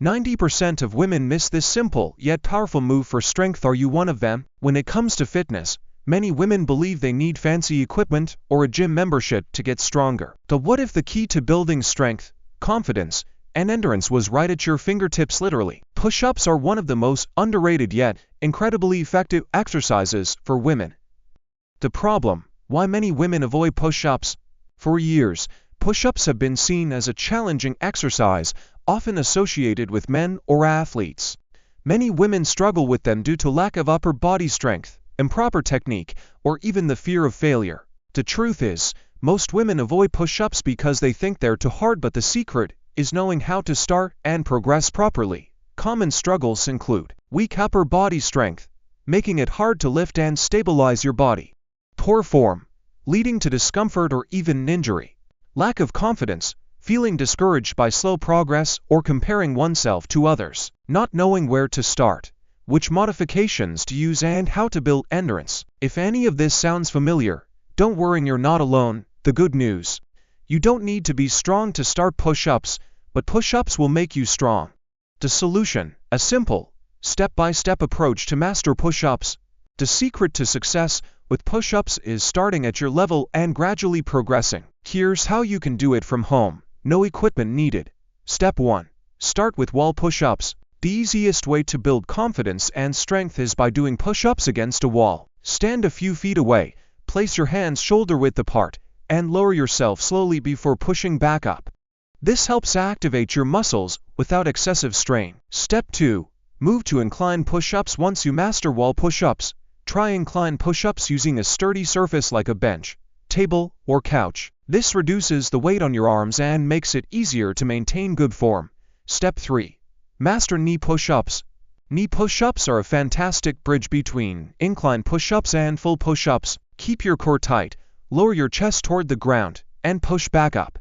90% of women miss this simple yet powerful move for strength. Are you one of them? When it comes to fitness, many women believe they need fancy equipment or a gym membership to get stronger. But what if the key to building strength, confidence, and endurance was right at your fingertips literally? Push-ups are one of the most underrated yet incredibly effective exercises for women. The problem: why many women avoid push-ups? For years, push-ups have been seen as a challenging exercise, often associated with men or athletes. Many women struggle with them due to lack of upper body strength, improper technique, or even the fear of failure. The truth is, most women avoid push-ups because they think they're too hard, but the secret is knowing how to start and progress properly. Common struggles include weak upper body strength, making it hard to lift and stabilize your body; poor form, leading to discomfort or even an injury; lack of confidence, feeling discouraged by slow progress or comparing oneself to others; not knowing where to start, which modifications to use, and how to build endurance. If any of this sounds familiar, don't worry, you're not alone. The good news: you don't need to be strong to start push-ups, but push-ups will make you strong. The solution: a simple, step-by-step approach to master push-ups. The secret to success with push-ups is starting at your level and gradually progressing. Here's how you can do it from home. No equipment needed. Step 1. Start with wall push-ups. The easiest way to build confidence and strength is by doing push-ups against a wall. Stand a few feet away, place your hands shoulder-width apart, and lower yourself slowly before pushing back up. This helps activate your muscles without excessive strain. Step 2. Move to incline push-ups. Once you master wall push-ups, try incline push-ups using a sturdy surface like a bench, table, or couch. This reduces the weight on your arms and makes it easier to maintain good form. Step 3. Master knee push-ups. Knee push-ups are a fantastic bridge between incline push-ups and full push-ups. Keep your core tight, lower your chest toward the ground, and push back up.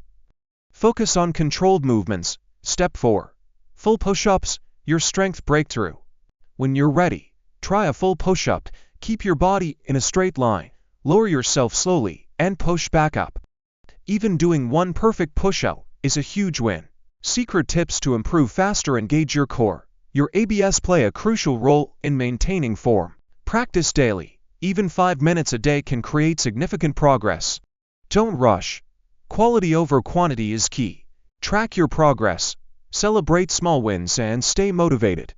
Focus on controlled movements. Step 4. Full push-ups, your strength breakthrough. When you're ready, try a full push-up. Keep your body in a straight line, lower yourself slowly, and push back up. Even doing one perfect push-up is a huge win. Secret tips to improve faster: engage your core. Your abs play a crucial role in maintaining form. Practice daily. Even 5 minutes a day can create significant progress. Don't rush. Quality over quantity is key. Track your progress, celebrate small wins, and stay motivated.